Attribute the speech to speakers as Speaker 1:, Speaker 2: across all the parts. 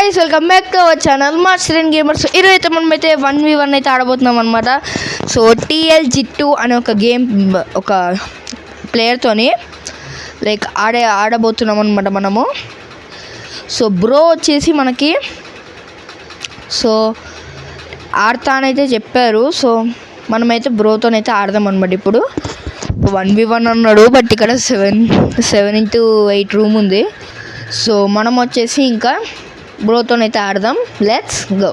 Speaker 1: Guys welcome back to our channel master gamers. ఈరోజైతే మనమైతే 1v1 అయితే ఆడబోతున్నాం అనమాట. సో TLG2 అనే ఒక గేమ్ ఒక ప్లేయర్తోని లైక్ ఆడబోతున్నాం అనమాట మనము. సో బ్రో వచ్చేసి మనకి సో ఆడతానైతే చెప్పారు. సో మనమైతే బ్రోతోనైతే ఆడదాం అనమాట. ఇప్పుడు 1v1 అన్నాడు, బట్ ఇక్కడ 7x8 రూమ్ ఉంది. సో మనం వచ్చేసి ఇంకా బ్రోతోనైతే ఆడదాం. Let's go.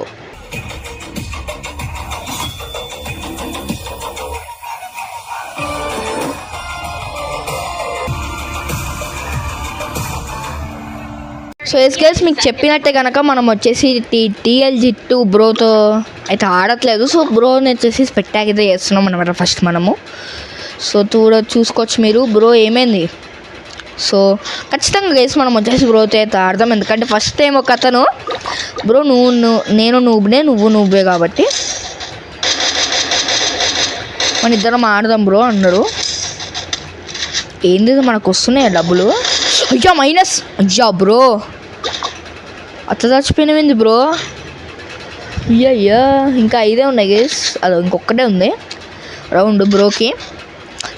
Speaker 1: So yes guys, మీకు చెప్పినట్టే కనుక మనం వచ్చేసి TLG2 బ్రోతో అయితే ఆడట్లేదు. సో బ్రోని వచ్చేసి స్పెక్టాక్ అయితే చేస్తున్నాం అనమాట ఫస్ట్ మనము. సో చూసుకోవచ్చు మీరు బ్రో ఏమైంది. సో ఖచ్చితంగా గైస్ మనం వచ్చేసి బ్రోతో అయితే ఆడదాం. ఎందుకంటే ఫస్ట్ టైం ఒక అతను బ్రో నేను నువ్వే కాబట్టి మన ఇద్దరం ఆడదాం బ్రో అన్నాడు. ఏంది మనకు వస్తున్నాయి డబ్బులు. అయ్యా మైనస్, అయ్యా బ్రో అట్లా చచ్చిపోయినవింది బ్రో. అయ్యా ఇంకా 5 ఉన్నాయి గైస్, అది ఇంకొక్కటే ఉంది రౌండ్ బ్రోకి.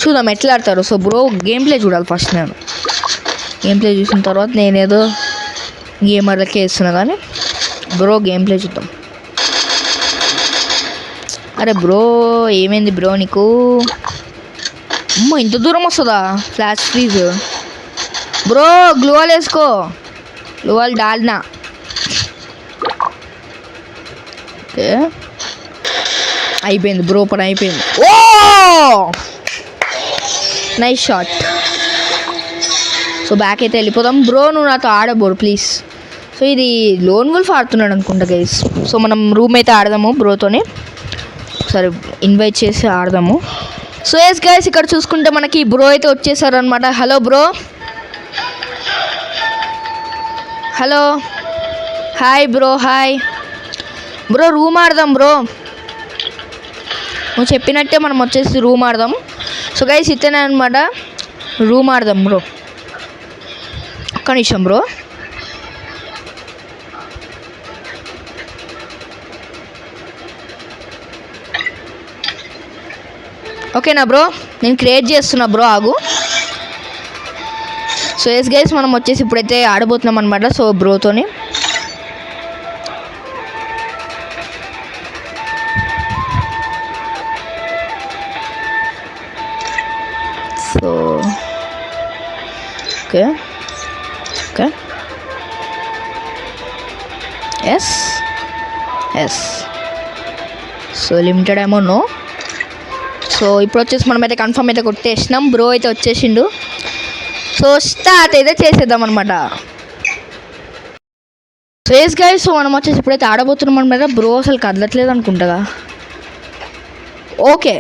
Speaker 1: చూద్దాం ఎట్లా ఆడతారు. సో బ్రో గేమ్ ప్లే చూడాలి ఫస్ట్. నేను గేమ్ ప్లే చూసిన తర్వాత నేనేదో గేమర్లకే వేస్తున్నా, కానీ బ్రో గేమ్ ప్లే చూద్దాం. అరే బ్రో ఏమైంది బ్రో నీకు. అమ్మో ఇంత దూరం వస్తుందా ఫ్లాష్ ఫ్రీజ్. బ్రో గ్లూవాల్ వేసుకో, గ్లూవాల్ డాల్నా. ఓకే అయిపోయింది బ్రో, పని అయిపోయింది. ఓ నైస్ షాట్. సో బ్యాక్ అయితే వెళ్ళిపోదాం. బ్రో నువ్వు నాతో ఆడబోరు ప్లీజ్. సో ఇది లోన్ వుల్ఫ్ ఆడుతున్నాడు అనుకుంటా గైస్. సో మనం రూమ్ అయితే ఆడదాము బ్రోతోని, సరే ఇన్వైట్ చేసి ఆడదాము. సో ఎస్ గైస్, ఇక్కడ చూసుకుంటే మనకి బ్రో అయితే వచ్చేసారు అనమాట. Hello bro, hello hi bro. Hi bro, room ఆడదాం బ్రో. నువ్వు చెప్పినట్టే మనం వచ్చేసి రూమ్ ఆడదాం. సో గైస్ ఇతనే అనమాట, రూమ్ ఆడదాం బ్రో. ఒక్క నిమిషం బ్రో. ఓకేనా బ్రో, నేను క్రియేట్ చేస్తున్నా బ్రో, ఆగు. సో ఎస్ గైస్ మనం వచ్చేసి ఇప్పుడైతే ఆడబోతున్నాం అనమాట. సో బ్రోతోని so okay okay yes yes. So limited ఏమో నో. సో ఇప్పుడు వచ్చేసి మనం అయితే కన్ఫర్మ్ అయితే కొట్టేసినాం. బ్రో అయితే వచ్చేసిండు. సో స్టార్ట్ అయితే చేసేద్దాం అనమాట. సో ఎస్ గైస్, సో మనం వచ్చేసి ఇప్పుడైతే ఆడబోతున్నాం అనమాట. బ్రో అసలు కదలట్లేదు అనుకుంటా. ఓకే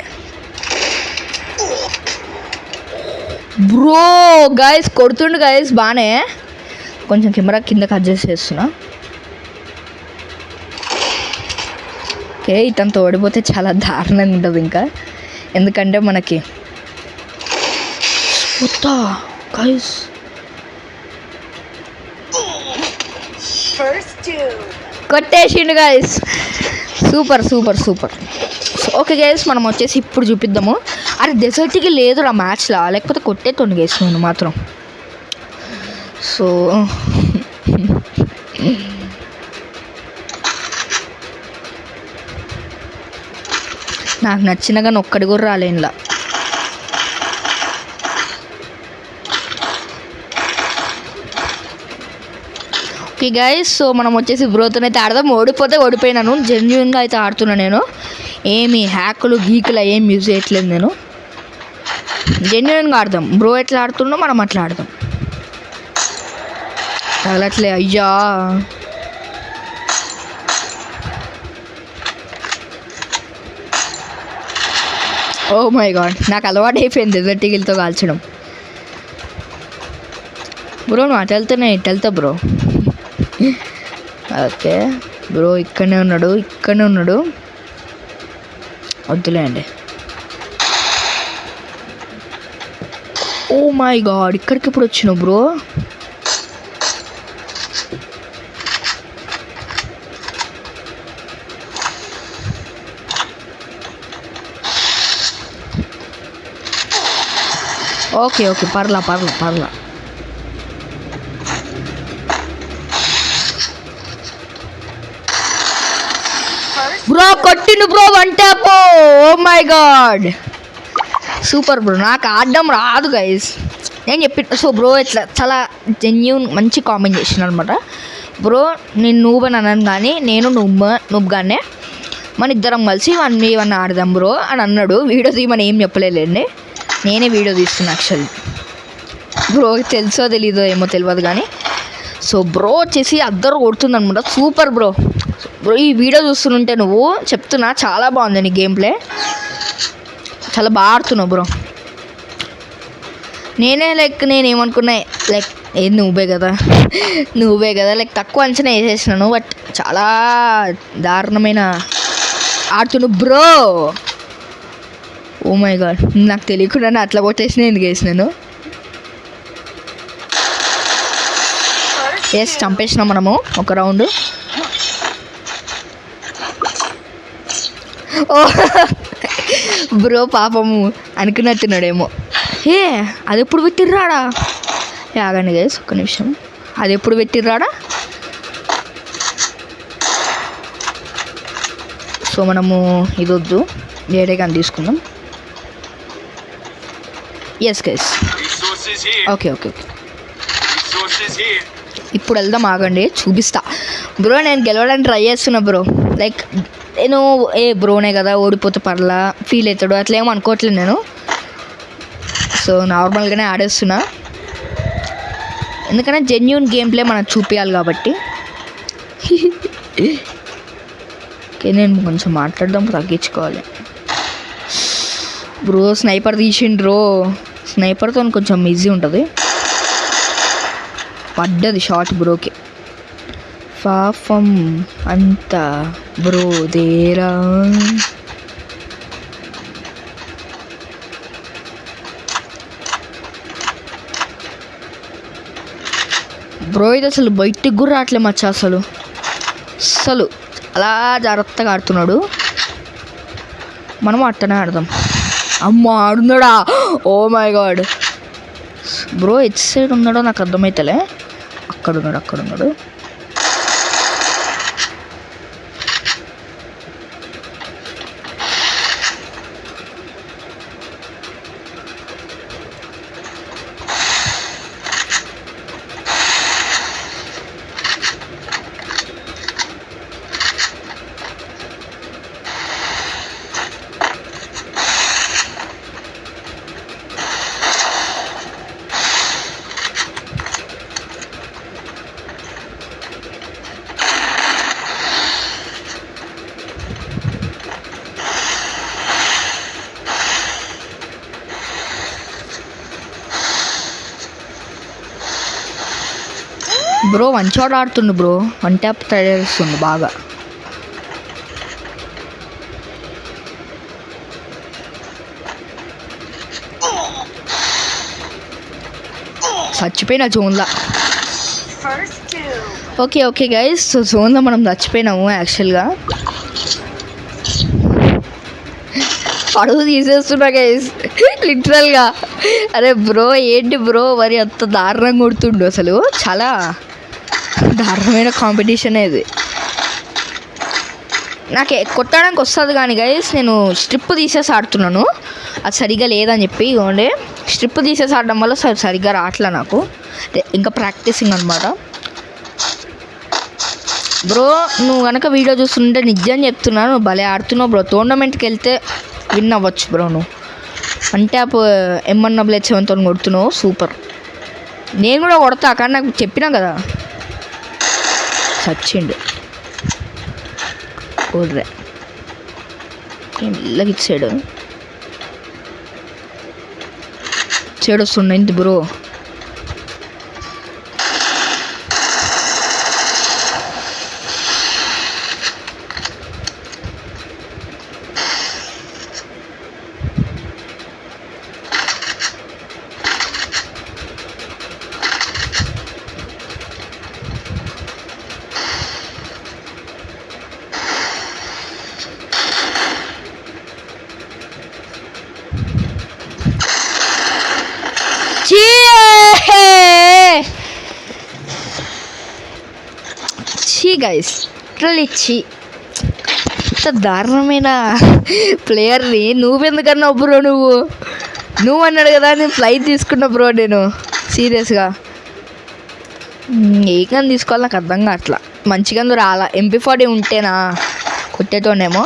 Speaker 1: బ్రో గైస్ కొడుతుండు గైస్ బాగానే. కొంచెం కెమెరా కిందకి అడ్జస్ట్ చేస్తున్నా. ఓకే ఇతనితో ఓడిపోతే చాలా దారుణంగా ఉంటుంది ఇంకా, ఎందుకంటే మనకి గైస్ కొట్టేసిండు guys. Super super super. Okay guys మనం వచ్చేసి ఇప్పుడు చూపిద్దాము. అరే డెజర్ట్కి లేదు ఆ మ్యాచ్లో, లేకపోతే కొట్టేతోండి గైస్ నేను మాత్రం. సో నాకు నచ్చిన కానీ ఒక్కడి కూడా రాలేనులా. ఓకే గైస్, సో మనం వచ్చేసి బ్రోతోనైతే ఆడదాం. ఓడిపోతే ఓడిపోయినాను, జెన్యున్గా అయితే ఆడుతున్నా నేను. ఏమి హ్యాకులు గీకులు ఏం యూజ్ చేయట్లేదు నేను, జెన్యున్గా ఆడదాం. బ్రో ఎట్లా ఆడుతున్నా మనం అట్లా ఆడదాం. తగలట్లే అయ్యా. ఓ మై గాడ్, నాకు అలవాటు అయిపోయింది డెజర్టిగిల్తో కాల్చడం. బ్రో నువ్వు అటు వెళ్తేనే ఇటు వెళ్తా బ్రో. ఓకే బ్రో ఇక్కడనే ఉన్నాడు. వద్దులే అండి. ఓ మై గాడ్, ఇక్కడికి ఇప్పుడు వచ్చినావు బ్రో. ఓకే ఓకే, పర్లా. బ్రో కొట్టిండు bro, one tap. Oh my God, super bro. నాకు ఆడడం రాదు గైస్, నేను సో బ్రో ఇట్లా చాలా జెన్యూన్ మంచి కామెంట్ చేసిన అనమాట. బ్రో నేను నూబ్ అని అన్నాను, కానీ నేను నూబ్గానే మన ఇద్దరం కలిసి 1v1 ఆడదాం బ్రో అని అన్నాడు. వీడియో తీయమని ఏం చెప్పలేదండి, నేనే వీడియో తీస్తున్నా యాక్చువల్లీ. బ్రో తెలుసో తెలీదో ఏమో తెలియదు కానీ, సో బ్రో వచ్చేసి అద్దరు కొడుతుంది అనమాట. Super bro. బ్రో ఈ వీడియో చూస్తుంటే నువ్వు చెప్తున్నా చాలా బాగుంది నీ గేమ్ ప్లే, చాలా బాగా ఆడుతున్నావు బ్రో. నేనేమనుకున్నా లైక్ ఏది నువ్వే కదా లైక్ తక్కువ అంచనా వేసేసినాను, బట్ చాలా దారుణమైన ఆడుతున్నావు బ్రో. ఓ మై గాడ్, నాకు తెలియకుండా అట్లా కొట్టేసిన ఎందుకు వేసినాను. ఎస్, చంపేసినాం మనము ఒక రౌండ్. ఓ బ్రో పాపము అనుకున్నట్టున్నాడేమో. అది ఎప్పుడు పెట్టిర్రాడా? ఆగండి గైస్ ఒక్క నిమిషం, అది ఎప్పుడు పెట్టిర్రాడా? సో మనము ఇది వద్దు, వేరే కానీ తీసుకుందాం. Yes guys, okay. ఇప్పుడు వెళ్దాం, ఆగండి చూపిస్తా బ్రో. నేను గెలవడానికి ట్రై చేస్తున్నా బ్రో. లైక్ నేను బ్రోనే కదా ఓడిపోతే పర్లా ఫీల్ అవుతాడు అట్లా ఏమో అనుకోవట్లేదు నేను. సో నార్మల్గానే ఆడేస్తున్నా, ఎందుకంటే జెన్యూన్ గేమ్ ప్లే మనం చూపించాలి కాబట్టి. ఓకే, నేను కొంచెం మాట్లాడడం తగ్గించుకోవాలి. బ్రో స్నైపర్ తీసిండ్రో, స్నైపర్తో కొంచెం ఈజీ ఉంటుంది. పడ్డది షార్ట్ బ్రోకి, పాపం అంత బ్రో దేరా. బ్రో ఇది అసలు బయటికి కూడా రావట్లే మచ్చ, అసలు అలా జాగ్రత్తగా ఆడుతున్నాడు. మనం అట్టనే ఆడదాం. అమ్మ ఆడున్నాడా? Oh my God bro, at side ఉన్నాడో నాకు అర్థమవుతలే. అక్కడున్నాడు. బ్రో వన్ షాట్ ఆడుతుండు బ్రో, వన్ ట్యాప్ తయారిస్తుండు బాగా. చచ్చిపోయినా జోన్లా. ఓకే గైస్, సో జోన్లో మనం చచ్చిపోయినాము యాక్చువల్గా. పడుగు తీసేస్తున్నా గైస్ లిటరల్గా. అరే బ్రో ఏంటి బ్రో మరి అంత దారుణంగా కొడుతుండు, అసలు చాలా దారుణమైన కాంపిటీషన్ ఇది. నాకు కొట్టడానికి వస్తుంది కానీ గైస్ నేను స్ట్రిప్ తీసేసి ఆడుతున్నాను, అది సరిగ్గా లేదని చెప్పి. ఇవ్వండి స్ట్రిప్ తీసేసి ఆడడం వల్ల సరిగ్గా రావట్లే నాకు, ఇంకా ప్రాక్టీసింగ్ అనమాట. బ్రో నువ్వు కనుక వీడియో చూస్తుంటే నిజం చెప్తున్నాను, నువ్వు భలే ఆడుతున్నావు బ్రో. టోర్నమెంట్కి వెళ్తే విన్ అవ్వచ్చు బ్రో నువ్వు. అంటే M1W7తో కొడుతున్నావు, సూపర్. నేను కూడా కొడతా కానీ నాకు చెప్పినా కదా. చచ్చిండు ఓడ్రే, మెల్లగా ఇచ్చాడు. చెడొస్తుండ ఇంత బ్రో. చీ గైస్ లిటరల్లీ ఇంత దారుణమైన ప్లేయర్ని నువ్వెందుకన్నావు బ్రో? నువ్వు అన్నాడు కదా నేను ఫ్లైట్ తీసుకున్నా బ్రో. నేను సీరియస్గా ఏ గన్ తీసుకోవాలి నాకు అర్థం కావట్లా. మంచిగా రాలా. MP40 ఉంటేనా కొట్టేతోనేమో.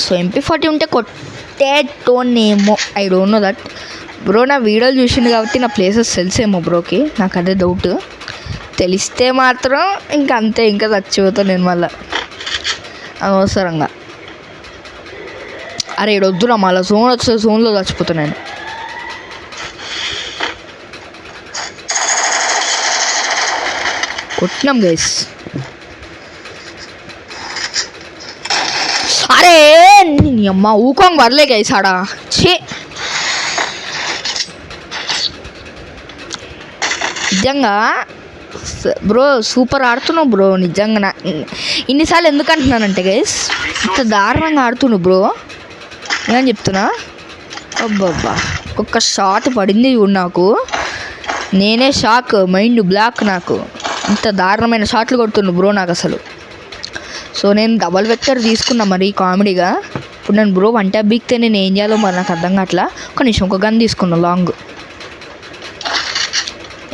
Speaker 1: సో MP40 ఉంటే కొట్టేటోనేమో. I don't know that bro. నా వీడియోలు చూసిండు కాబట్టి నా ప్లేసెస్ తెలిసేమో బ్రోకి. నాకు అదే డౌట్. తెలిస్తే మాత్రం ఇంకా అంతే, ఇంకా చచ్చిపోతాను నేను మళ్ళీ అనవసరంగా. అరే వద్దురా మళ్ళీ జోన్ వస్తే జోన్లో చచ్చిపోతాను నేను. కొట్టినాం గైస్. అరే నీ అమ్మ ఊకోంగ్ వరలే గైస్ ఆడా. ఛే నిజంగా బ్రో సూపర్ ఆడుతున్నావు బ్రో. నిజంగా ఇన్నిసార్లు ఎందుకు అంటున్నానంటే గైస్ ఇంత దారుణంగా ఆడుతున్నావు బ్రో. నేను చెప్తున్నా అబ్బబ్బా ఒక్క షాట్ పడింది నాకు. నేనే షాక్, మైండ్ బ్లాక్. నాకు ఇంత దారుణమైన షాట్లు కొడుతున్నావు బ్రో నాకు అసలు. సో నేను డబల్ వెక్టర్ తీసుకున్నా మరి కామెడీగా. ఇప్పుడు నేను బ్రో 1 ట్యాప్ బీక్తే నేను ఏం చేయాలో మరి నాకు అర్థం కావట్లా. ఒక నిమిషం ఒక గన్ తీసుకున్నా లాంగ్.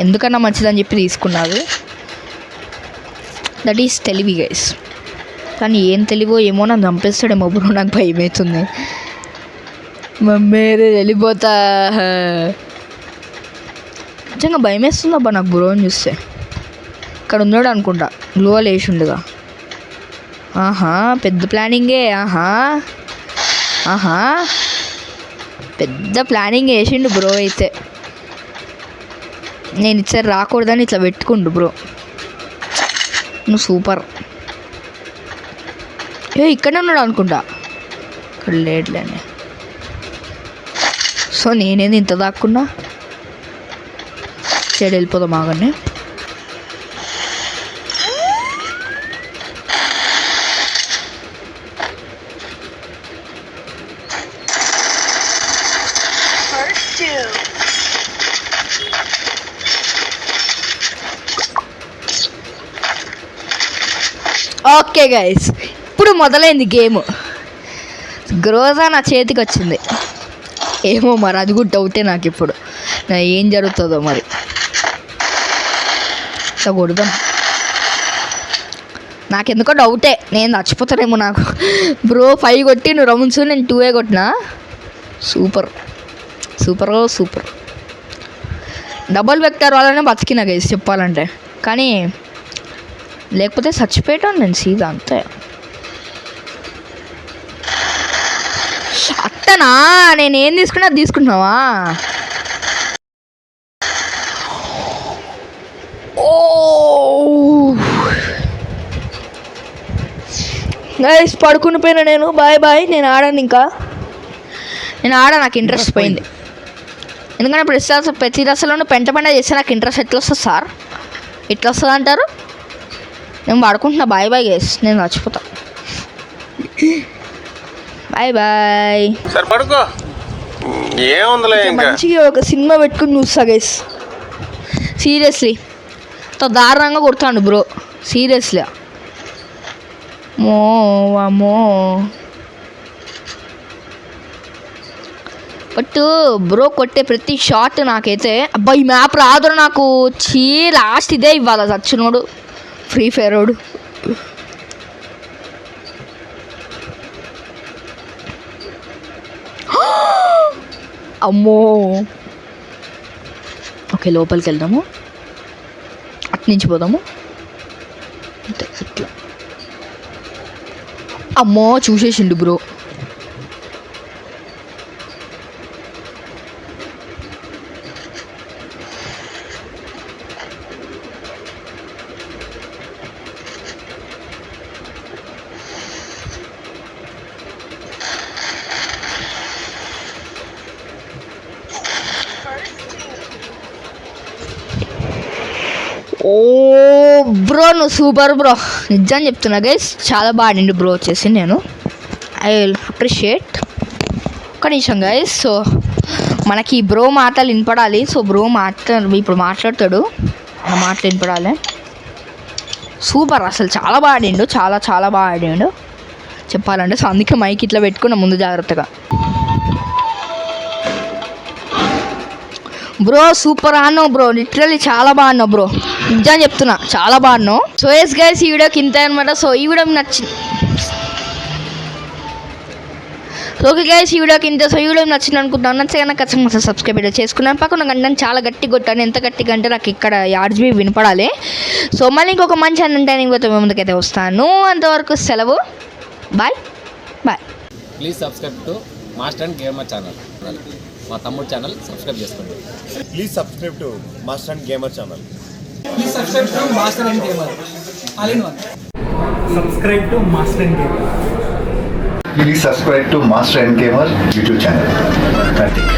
Speaker 1: ఎందుకన్నా మంచిదని చెప్పి తీసుకున్నాను. దట్ ఈస్ తెలివి గైస్. కానీ ఏం తెలివో ఏమో నన్ను చంపేస్తాడేమో బ్రో. నాకు భయం అవుతుంది. మమ్మేరే వెళ్ళిపోతా. నిజంగా భయం వేస్తుంది అబ్బా నాకు బ్రో అని చూస్తే. ఇక్కడ ఉన్నాడు అనుకుంటా, గ్లోవల్ వేసి ఉండగా. ఆహా పెద్ద ప్లానింగే. ఆహా పెద్ద ప్లానింగ్ వేసిండు బ్రో. అయితే నేను ఇచ్చారు రాకూడదని ఇట్లా పెట్టుకుండు బ్రో. నువ్వు సూపర్. ఇక్కడే ఉన్నాడు అనుకుంటా. ఇక్కడ లేట్లేండి. సో నేనేది ఇంత దాక్కున్నా. సైడ్ వెళ్ళిపోదాం ఆగండి. ఓకే గైస్ ఇప్పుడు మొదలైంది గేమ్. గ్రోజా నా చేతికి వచ్చింది. ఏమో మరి అది కూడా డౌటే నాకు. ఇప్పుడు ఏం జరుగుతుందో మరి. కొడదాం. నాకెందుకో డౌటే నేను చచ్చిపోతానేమో నాకు. బ్రో 5 కొట్టి నువ్వు రౌండ్స్, నేను 2 కొట్టినా. Super super. డబల్ వెక్టర్ వాళ్ళనే బతికినా గైస్ చెప్పాలంటే. కానీ లేకపోతే చచ్చిపోయాను నేను సీదా అంతే. అట్టనా నేనేం తీసుకున్నా అది తీసుకుంటున్నావా? ఓ గైస్ పడుకుని పోయినా నేను. బాయ్. నేను ఆడాను. ఇంకా నేను నాకు ఇంట్రెస్ట్ పోయింది. ఎందుకంటే ఇప్పుడు ప్రతి దశలోనూ పెంట చేస్తే నాకు ఇంట్రెస్ట్ ఎట్లా వస్తుంది సార్? ఎట్లా వస్తుంది అంటారు? నేను పడుకుంటున్నా. Bye guys. నేను చచ్చిపోతా. బాయ్.
Speaker 2: సరే పడుకో. ఏముందిలే ఇంకా
Speaker 1: మంచిగా ఒక సినిమా పెట్టుకుని చూస్తా గైస్. సీరియస్లీ అంత దారుణంగా కొడతాడు బ్రో. సీరియస్లీ వామ్మో. బట్ బ్రో కొట్టే ప్రతి షాట్ నాకైతే అబ్బా ఈ మ్యాప్ రాదురా నాకు. లాస్ట్ ఇదే ఇవ్వాలి చచ్చినోడు ఫ్రీ ఫైర్ వాడు. అమ్మో. ఓకే లోపలికి వెళ్దాము. అట్నుంచి పోదాము. ఇట్లా. అమ్మో చూసేసిండు బ్రో. ఓ బ్రో నువ్వు సూపర్ బ్రో. నిజం చెప్తున్నా గైస్ చాలా బాగా ఆడిండు బ్రో వచ్చేసి. నేను ఐ విల్ అప్రిషియేట్. ఒక నిమిషం గైస్. సో మనకి బ్రో మాటలు వినపడాలి. సో బ్రో ఇప్పుడు మాట్లాడతాడు. నా మాటలు వినపడాలి. సూపర్, అసలు చాలా బాగా ఆడిండు, చాలా చాలా బాగా ఆడిండు చెప్పాలంటే. సో అందుకే మైక్ ఇట్లా పెట్టుకున్నా ముందు జాగ్రత్తగా. బ్రో సూపర్ ఆడినావు బ్రో, లిటరల్లీ చాలా బాగా ఆడినావు బ్రో, నిజం చెప్తున్నా చాలా బాగా ఆడినావు. సో ఎస్ గైస్, ఈ వీడియోకి ఇంత అనమాట. సో ఈ వీడియో నచ్చింది. ఓకే గైస్, ఈ వీడియోకి ఇంత. సో ఈ వీడియో నచ్చింది అనుకుంటున్నాను. నచ్చగా ఖచ్చితంగా సబ్స్క్రైబ్ చేసుకున్నాను. పక్కన గంటను చాలా గట్టి కొట్టాను, ఎంత గట్టిగా అంటే నాకు ఇక్కడ ఆర్జీబీ వినపడాలి. సో మళ్ళీ ఇంకొక మంచి అంటర్టైనింగ్ పోతే ముందుకైతే వస్తాను. అంతవరకు సెలవు, bye bye.
Speaker 3: Please subscribe to master and gamer channel. మా తమ్ముడు ఛానల్ సబ్స్క్రైబ్ చేసుకోండి.
Speaker 4: Please subscribe to Master and Gamer channel.
Speaker 5: Please subscribe to Master and Gamer. All in one.
Speaker 6: Subscribe to Master and Gamer.
Speaker 7: Please subscribe to Master and Gamer YouTube channel. Karthik.